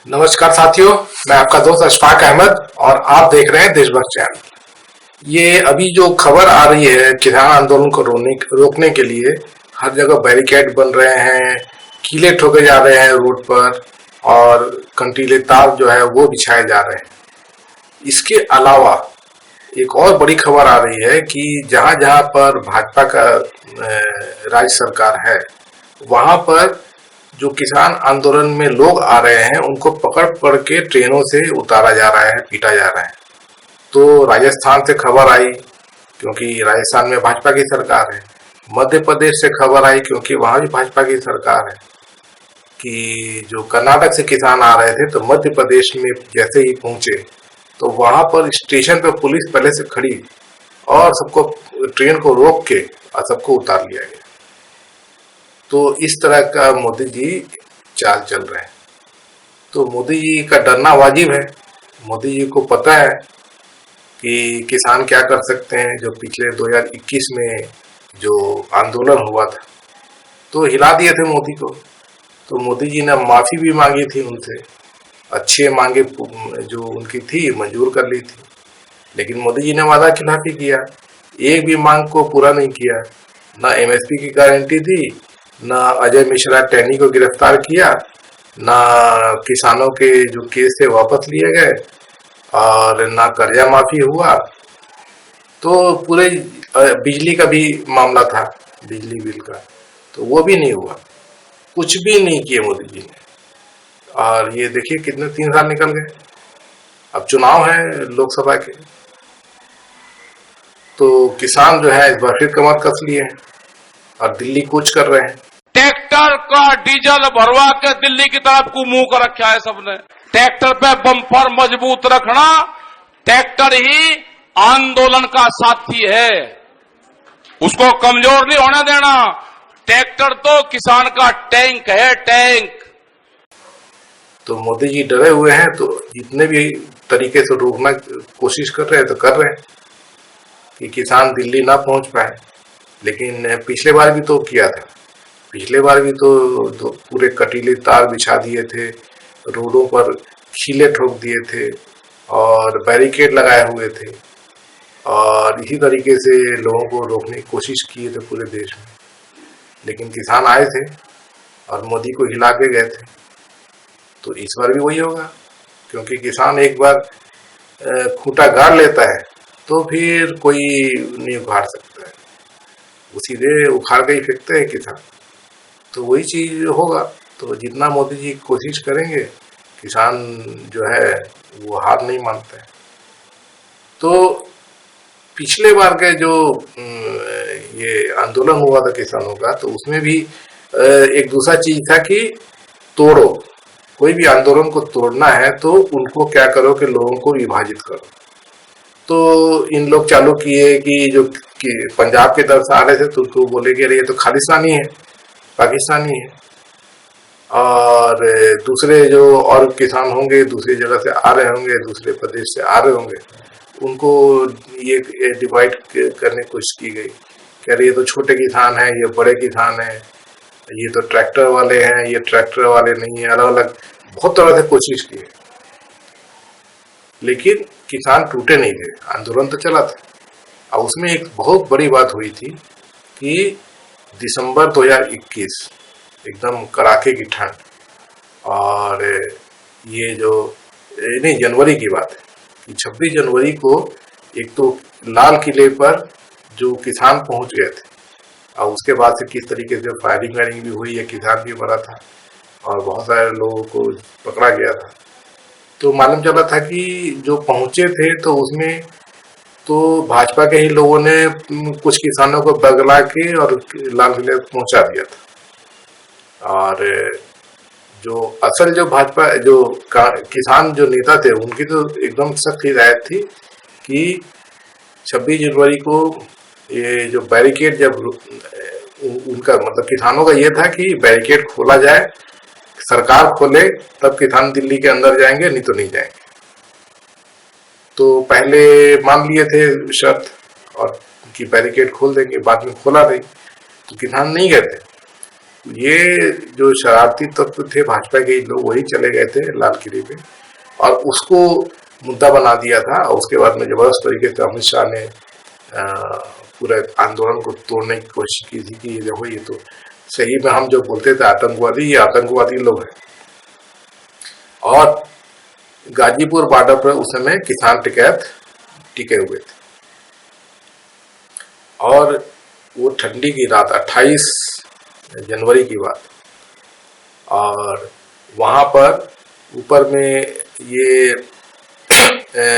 नमस्कार साथियों, मैं आपका दोस्त अशफाक अहमद और आप देख रहे हैं देशभक्त चैनल। ये अभी जो खबर आ रही है किसान आंदोलन को रोकने के लिए हर जगह बैरिकेड बन रहे हैं, कीले ठोके जा रहे हैं रोड पर और कंटीले तार जो है वो बिछाए जा रहे हैं। इसके अलावा एक और बड़ी खबर आ रही है कि जहां जहां पर भाजपा का राज्य सरकार है वहां पर जो किसान आंदोलन में लोग आ रहे हैं उनको पकड़ पकड़ के ट्रेनों से उतारा जा रहा है, पीटा जा रहा है। तो राजस्थान से खबर आई क्योंकि राजस्थान में भाजपा की सरकार है। मध्य प्रदेश से खबर आई क्योंकि वहां भी भाजपा की सरकार है कि जो कर्नाटक से किसान आ रहे थे तो मध्य प्रदेश में जैसे ही पहुंचे तो वहां पर स्टेशन पर पुलिस पहले से खड़ी और सबको ट्रेन को रोक के और सबको उतार लिया गया। तो इस तरह का मोदी जी चाल चल रहे हैं। तो मोदी जी का डरना वाजिब है। मोदी जी को पता है कि किसान क्या कर सकते हैं। जो पिछले 2021 में जो आंदोलन हुआ था तो हिला दिए थे मोदी को। तो मोदी जी ने माफी भी मांगी थी उनसे, अच्छे मांगे जो उनकी थी मंजूर कर ली थी, लेकिन मोदी जी ने वादा खिलाफी किया, एक भी मांग को पूरा नहीं किया। ना एमएसपी की गारंटी दी, ना अजय मिश्रा टैनी को गिरफ्तार किया, ना किसानों के जो केस थे वापस लिए गए और ना कर्जा माफी हुआ। तो पूरे बिजली का भी मामला था, बिजली बिल का, तो वो भी नहीं हुआ। कुछ भी नहीं किए मोदी जी ने। और ये देखिए कितने 3 साल निकल गए। अब चुनाव है लोकसभा के, तो किसान जो है इस बार फिर कमर कस लिए हैं और दिल्ली कूच कर रहे हैं। ट्रैक्टर का डीजल भरवा के दिल्ली की तरफ को मुंह कर रखा है सबने। ट्रैक्टर पे बम्पर मजबूत रखना, ट्रैक्टर ही आंदोलन का साथी है, उसको कमजोर नहीं होने देना। ट्रैक्टर तो किसान का टैंक है, टैंक। तो मोदी जी डरे हुए हैं, तो जितने भी तरीके से रोकना कोशिश कर रहे हैं तो कर रहे हैं कि किसान दिल्ली ना पहुंच पाए। लेकिन पिछले बार भी तो किया था, पिछले बार भी तो पूरे कटीले तार बिछा दिए थे, रोडों पर कीले ठोक दिए थे और बैरिकेड लगाए हुए थे और इसी तरीके से लोगों को रोकने की कोशिश किए थे पूरे देश में। लेकिन किसान आए थे और मोदी को हिला के गए थे। तो इस बार भी वही होगा, क्योंकि किसान एक बार खूंटा गाड़ लेता है तो फिर कोई नहीं उखाड़ सकता है, वो सीधे उखाड़ के ही फेंकते हैं किसान। तो वही चीज होगा। तो जितना मोदी जी कोशिश करेंगे, किसान जो है वो हार नहीं मानते हैं। तो पिछले बार के जो ये आंदोलन हुआ था किसानों का, तो उसमें भी एक दूसरा चीज था कि तोड़ो, कोई भी आंदोलन को तोड़ना है तो उनको क्या करो कि लोगों को विभाजित करो। तो इन लोग चालू किए कि जो कि पंजाब की तरफ से आ रहे थे तो उनको बोले कि अरे ये तो खालिस्तानी है, पाकिस्तानी है। और दूसरे जो और किसान होंगे दूसरी जगह से आ रहे होंगे, दूसरे प्रदेश से आ रहे होंगे, उनको ये डिवाइड करने की कोशिश की गई कि अरे ये तो छोटे किसान है, ये बड़े किसान है, ये तो ट्रैक्टर वाले हैं, ये ट्रैक्टर वाले नहीं है, अलग अलग बहुत तरह से कोशिश की है। लेकिन किसान टूटे नहीं थे, आंदोलन तो चला था। और उसमें एक बहुत बड़ी बात हुई थी कि दिसंबर 2021 एकदम कड़ाके की ठंड, और ये जो नहीं जनवरी की बात है कि 26 जनवरी को एक तो लाल किले पर जो किसान पहुंच गए थे और उसके बाद से किस तरीके से फायरिंग वायरिंग भी हुई है, किसान भी मरा था और बहुत सारे लोगों को पकड़ा गया था। तो मालूम चला था कि जो पहुंचे थे तो उसमें तो भाजपा के ही लोगों ने कुछ किसानों को बगला के और लाल किले पहुंचा दिया था। और जो असल जो भाजपा जो किसान जो नेता थे उनकी तो एकदम सख्त हिदायत थी कि 26 जनवरी को ये जो बैरिकेड जब उनका मतलब किसानों का ये था कि बैरिकेड खोला जाए, सरकार खोले तब किसान दिल्ली के अंदर जाएंगे, नहीं तो नहीं जाएंगे। तो पहले मान लिए थे शर्त और कि बैरिकेड खोल देंगे, बाद में खोला नहीं तो किसान नहीं गए थे। ये जो शरारती तत्व थे भाजपा के लोग वही चले गए थे लाल किले पे और उसको मुद्दा बना दिया था। और उसके बाद में जबरदस्त तरीके से अमित शाह ने पूरे आंदोलन को तोड़ने की कोशिश की थी कि ये देखो ये तो सही में हम जो बोलते थे आतंकवादी, ये आतंकवादी लोग हैं। और गाजीपुर बॉर्डर पर उस समय किसान टिकैत टिके हुए थे और वो ठंडी की रात 28 जनवरी की बात, और वहां पर ऊपर में ये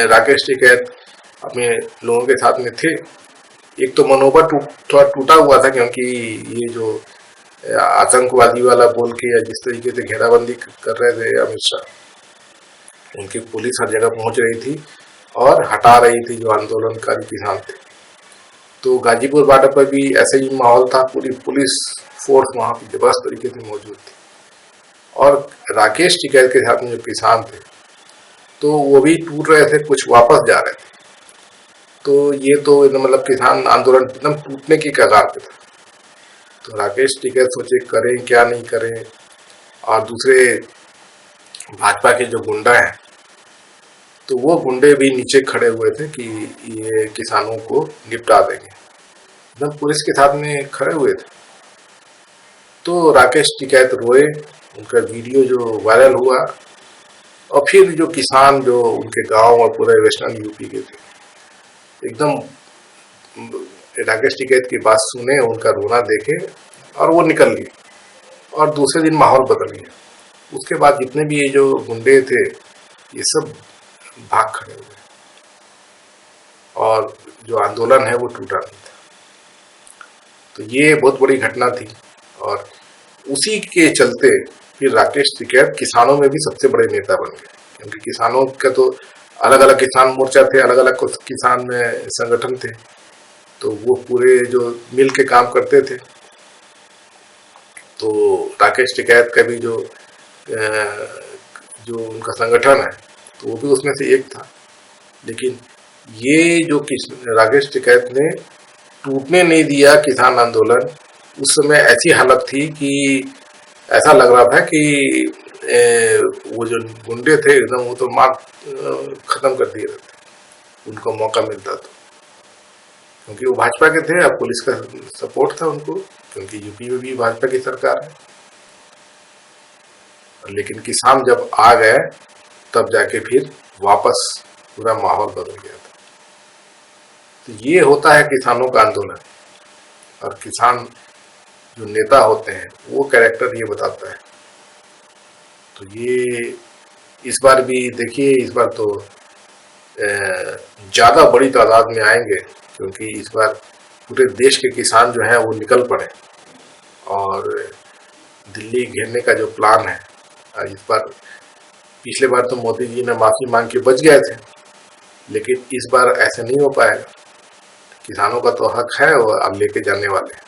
राकेश टिकैत अपने लोगों के साथ में थे। एक तो मनोबल थोड़ा टूटा हुआ था क्योंकि ये जो आतंकवादी वाला बोल के या जिस तरीके से घेराबंदी कर रहे थे अमित शाह, उनकी पुलिस हर जगह पहुंच रही थी और हटा रही थी जो आंदोलनकारी किसान थे। तो गाजीपुर बॉर्डर पर भी ऐसा ही माहौल था, पूरी पुलिस फोर्स वहां पर जबरदस्त तरीके से मौजूद थी। और राकेश टिकैत के साथ में जो किसान थे तो वो भी टूट रहे थे, कुछ वापस जा रहे थे। तो ये तो मतलब किसान आंदोलन एकदम टूटने की कगार पे था। तो राकेश टिकैत सोचे करें क्या नहीं करें, और दूसरे भाजपा के जो गुंडा हैं तो वो गुंडे भी नीचे खड़े हुए थे कि ये किसानों को निपटा देंगे, एकदम पुलिस के साथ में खड़े हुए थे। तो राकेश टिकैत रोए, उनका वीडियो जो वायरल हुआ, और फिर जो किसान जो उनके गांव और पूरे वेस्टर्न यूपी के थे एकदम राकेश टिकैत की बात सुने, उनका रोना देखे और वो निकल लिए और दूसरे दिन माहौल बदल गया। उसके बाद जितने भी ये जो गुंडे थे ये सब भाग खड़े हुए और जो आंदोलन है वो टूटा नहीं था। तो ये बहुत बड़ी घटना थी और उसी के चलते फिर राकेश टिकैत किसानों में भी सबसे बड़े नेता बन गए, क्योंकि किसानों का तो अलग अलग किसान मोर्चा थे, अलग अलग किसान में संगठन थे, तो वो पूरे जो मिल के काम करते थे। तो राकेश टिकैत का भी जो उनका संगठन है तो वो भी उसमें से एक था। लेकिन ये जो राकेश टिकैत ने टूटने नहीं दिया किसान आंदोलन, उस समय ऐसी हालत थी कि ऐसा लग रहा था कि वो जो गुंडे थे एकदम वो तो मार खत्म कर दिए रहते उनको मौका मिलता तो, क्योंकि वो भाजपा के थे। अब पुलिस का सपोर्ट था उनको, क्योंकि यूपी में भी भाजपा की सरकार है। लेकिन किसान जब आ गए तब जाके फिर वापस पूरा माहौल बदल गया था। तो ये होता है किसानों का आंदोलन, और किसान जो नेता होते हैं वो कैरेक्टर ये बताता है। तो ये इस बार भी देखिए, इस बार तो ज्यादा बड़ी तादाद में आएंगे, क्योंकि इस बार पूरे देश के किसान जो हैं वो निकल पड़े और दिल्ली घेरने का जो प्लान है इस बार, पिछले बार तो मोदी जी ने माफी मांग के बच गए थे, लेकिन इस बार ऐसे नहीं हो पाएगा। किसानों का तो हक है, वो अब लेके जाने वाले हैं।